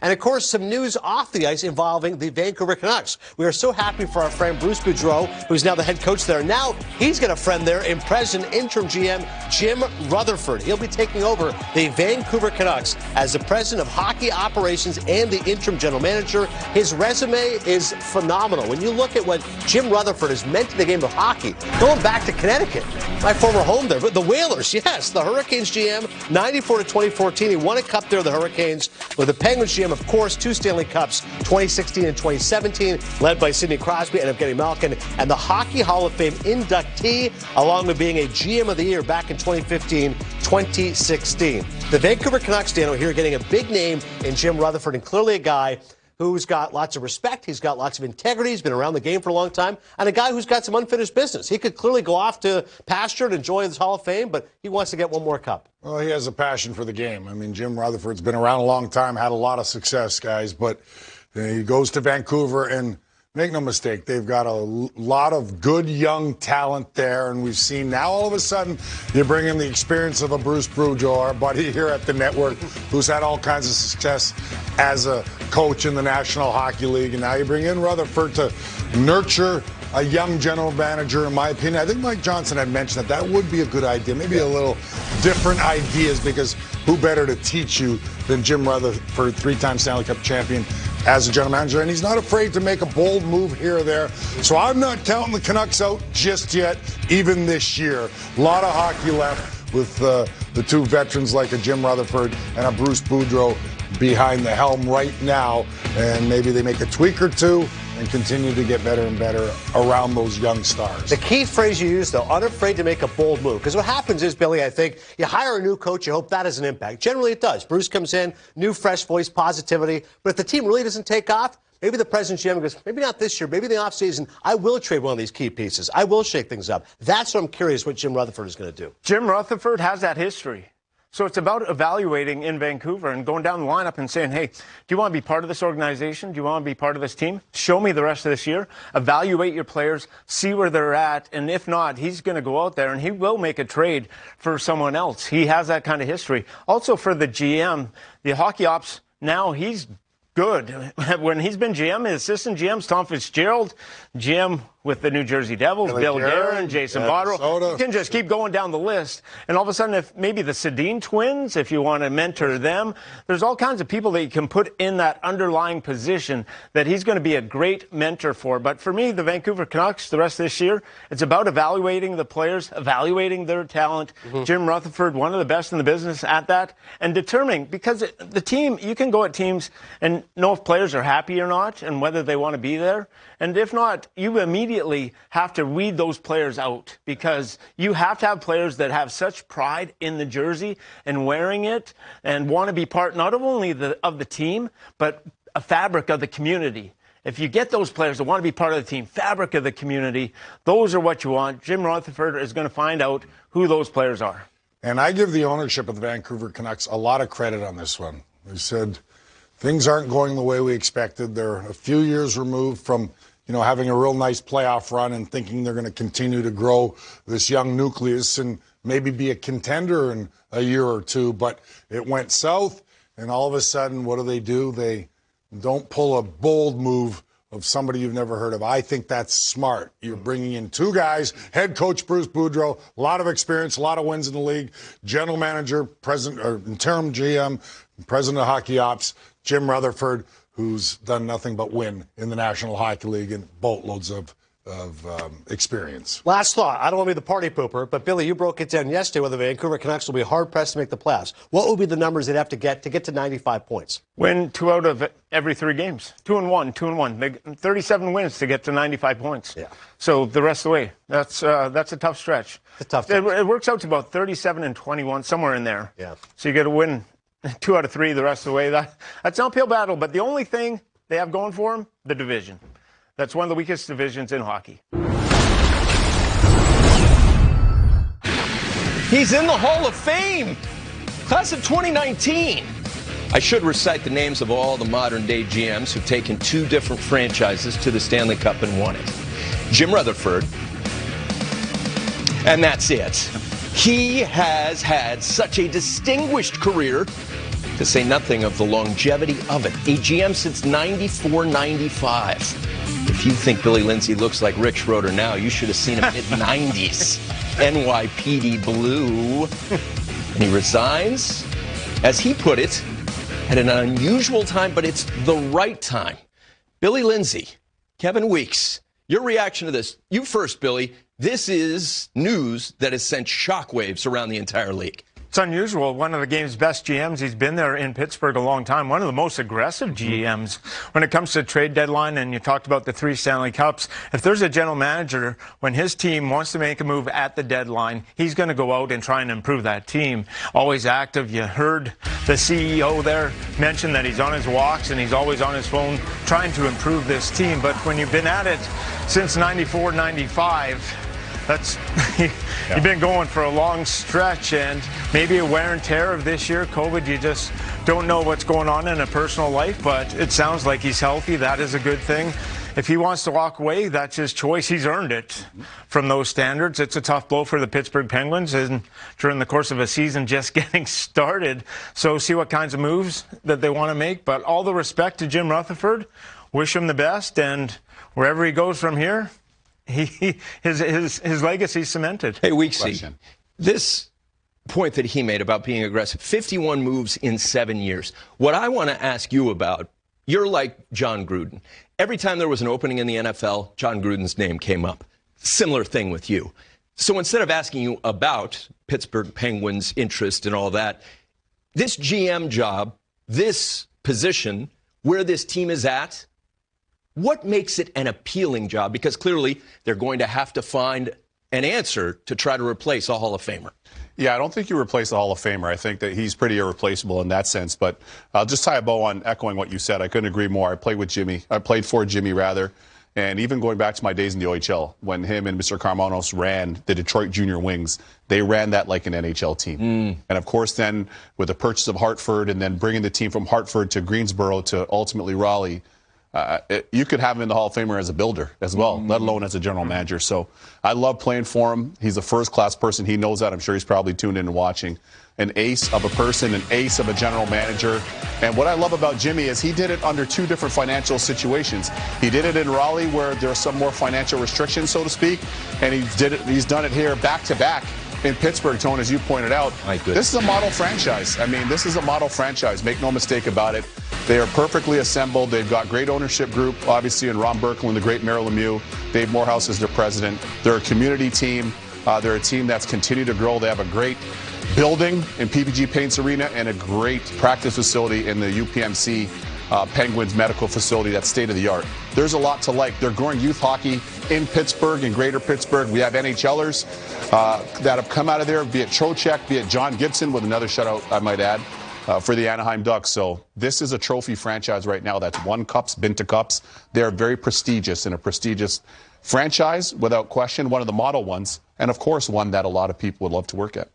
And, of course, some news off the ice involving the Vancouver Canucks. We are so happy for our friend Bruce Boudreau, who's now the head coach there. Now he's got a friend there in President Interim GM Jim Rutherford. He'll be taking over the Vancouver Canucks as the president of hockey operations and the interim general manager. His resume is phenomenal. When you look at what Jim Rutherford has meant to the game of hockey, going back to Connecticut, my former home there, but the Whalers, yes, the Hurricanes GM, 94 to 2014. He won a cup there, the Hurricanes, with the Penguins GM, of course, 2 Stanley Cups, 2016 and 2017, led by Sidney Crosby and Evgeny Malkin, and the Hockey Hall of Fame inductee, along with being a GM of the Year back in 2015, 2016. The Vancouver Canucks, Dano, here getting a big name in Jim Rutherford, and clearly a guy who's got lots of respect, he's got lots of integrity, he's been around the game for a long time, and a guy who's got some unfinished business. He could clearly go off to pasture and enjoy this Hall of Fame, but he wants to get one more cup. Well, he has a passion for the game. I mean, Jim Rutherford's been around a long time, had a lot of success, guys, but he goes to Vancouver, and make no mistake, they've got a lot of good young talent there, and we've seen now all of a sudden you bring in the experience of a Bruce Boudreau, our buddy here at the network, who's had all kinds of success as a coach in the National Hockey League, and now you bring in Rutherford to nurture a young general manager, in my opinion. I think Mike Johnson had mentioned that would be a good idea, maybe a little different ideas, because who better to teach you than Jim Rutherford, 3-time Stanley Cup champion, as a general manager, and he's not afraid to make a bold move here or there. So I'm not counting the Canucks out just yet, even this year. A lot of hockey left with the 2 veterans like a Jim Rutherford and a Bruce Boudreau behind the helm right now, and maybe they make a tweak or two and continue to get better and better around those young stars. The key phrase you use, though, unafraid to make a bold move. Because what happens is, Billy, I think, you hire a new coach, you hope that has an impact. Generally, it does. Bruce comes in, new, fresh voice, positivity. But if the team really doesn't take off, maybe the president GM goes, maybe not this year, maybe in the offseason, I will trade one of these key pieces. I will shake things up. That's what I'm curious what Jim Rutherford is going to do. Jim Rutherford has that history. So it's about evaluating in Vancouver and going down the lineup and saying, hey, do you want to be part of this organization? Do you want to be part of this team? Show me the rest of this year. Evaluate your players. See where they're at. And if not, he's going to go out there and he will make a trade for someone else. He has that kind of history. Also for the GM, the hockey ops, now he's good. When he's been GM, his assistant GMs, Tom Fitzgerald, GM with the New Jersey Devils, Bill Guerin, Jason Botterill. You can just keep going down the list. And all of a sudden, if maybe the Sedin twins, if you want to mentor them, there's all kinds of people that you can put in that underlying position that he's going to be a great mentor for. But for me, the Vancouver Canucks, the rest of this year, it's about evaluating the players, evaluating their talent. Jim Rutherford, one of the best in the business at that, and determining, because the team, you can go at teams and know if players are happy or not and whether they want to be there. And if not, you immediately have to weed those players out, because you have to have players that have such pride in the jersey and wearing it and want to be part not only of the team, but a fabric of the community. If you get those players that want to be part of the team, fabric of the community, those are what you want. Jim Rutherford is going to find out who those players are. And I give the ownership of the Vancouver Canucks a lot of credit on this one. They said things aren't going the way we expected. They're a few years removed from having a real nice playoff run and thinking they're going to continue to grow this young nucleus and maybe be a contender in a year or two. But it went south, and all of a sudden, what do? They don't pull a bold move of somebody you've never heard of. I think that's smart. You're bringing in 2 guys, head coach Bruce Boudreau, a lot of experience, a lot of wins in the league, general manager, president, or interim GM, president of hockey ops, Jim Rutherford, who's done nothing but win in the National Hockey League and boatloads of experience. Last thought. I don't want to be the party pooper, but Billy, you broke it down yesterday where the Vancouver Canucks will be hard-pressed to make the playoffs. What would be the numbers they'd have to get to 95 points? Win 2 out of every 3 games. 2-1. 37 wins to get to 95 points. Yeah. So the rest of the way, that's a tough stretch. It's a tough stretch. It works out to about 37 and 21, somewhere in there. Yeah. So you got to win 2 out of 3 the rest of the way. That's an uphill battle, but the only thing they have going for them, the division. That's one of the weakest divisions in hockey. He's in the Hall of Fame. Class of 2019. I should recite the names of all the modern-day GMs who've taken 2 different franchises to the Stanley Cup and won it. Jim Rutherford. And that's it. He has had such a distinguished career to say nothing of the longevity of it. A GM since 94-95. If you think Billy Lindsay looks like Rick Schroeder now, you should have seen him mid-90s. NYPD Blue. And he resigns, as he put it, at an unusual time, but it's the right time. Billy Lindsay, Kevin Weeks, your reaction to this. You first, Billy. This is news that has sent shockwaves around the entire league. It's unusual. One of the game's best GMs. He's been there in Pittsburgh a long time. One of the most aggressive GMs when it comes to trade deadline. And you talked about the 3 Stanley Cups. If there's a general manager, when his team wants to make a move at the deadline, he's going to go out and try and improve that team. Always active. You heard the CEO there mention that he's on his walks and he's always on his phone trying to improve this team. But when you've been at it since 94, 95, you've been going for a long stretch, and maybe a wear and tear of this year, COVID. You just don't know what's going on in a personal life, but it sounds like he's healthy. That is a good thing. If he wants to walk away, that's his choice. He's earned it from those standards. It's a tough blow for the Pittsburgh Penguins and during the course of a season just getting started. So see what kinds of moves that they want to make. But all the respect to Jim Rutherford. Wish him the best, and wherever he goes from here, his legacy cemented. Hey, Weeksy, this point that he made about being aggressive, 51 moves in 7 years. What I want to ask you about, you're like John Gruden. Every time there was an opening in the NFL, John Gruden's name came up. Similar thing with you. So instead of asking you about Pittsburgh Penguins' interest and all that, this GM job, this position, where this team is at, what makes it an appealing job? Because clearly they're going to have to find an answer to try to replace a Hall of Famer. Yeah, I don't think you replace the Hall of Famer. I think that he's pretty irreplaceable in that sense. But I'll just tie a bow on echoing what you said. I couldn't agree more. I played for Jimmy, rather. And even going back to my days in the OHL, when him and Mr. Carmanos ran the Detroit Junior Wings, they ran that like an NHL team. And, of course, then with the purchase of Hartford and then bringing the team from Hartford to Greensboro to ultimately Raleigh, you could have him in the Hall of Famer as a builder as well, let alone as a general manager. So I love playing for him. He's a first-class person. He knows that. I'm sure he's probably tuned in and watching. An ace of a person, an ace of a general manager. And what I love about Jimmy is he did it under 2 different financial situations. He did it in Raleigh where there are some more financial restrictions, so to speak, and he's done it here back-to-back in Pittsburgh, Tone, as you pointed out. This is a model franchise. I mean, this is a model franchise. Make no mistake about it. They are perfectly assembled. They've got great ownership group, obviously, in Ron Burkle and the great Merrill Lemieux. Dave Morehouse is their president. They're a community team. They're a team that's continued to grow. They have a great building in PPG Paints Arena and a great practice facility in the UPMC Penguins medical facility that's state-of-the-art. There's a lot to like. They're growing youth hockey in Pittsburgh and greater Pittsburgh. We have NHLers that have come out of there, be it Trocheck, be it John Gibson, with another shutout, I might add, for the Anaheim Ducks. So this is a trophy franchise right now that's won cups, been to cups. They're very prestigious and a prestigious franchise, without question, one of the model ones, and, of course, one that a lot of people would love to work at.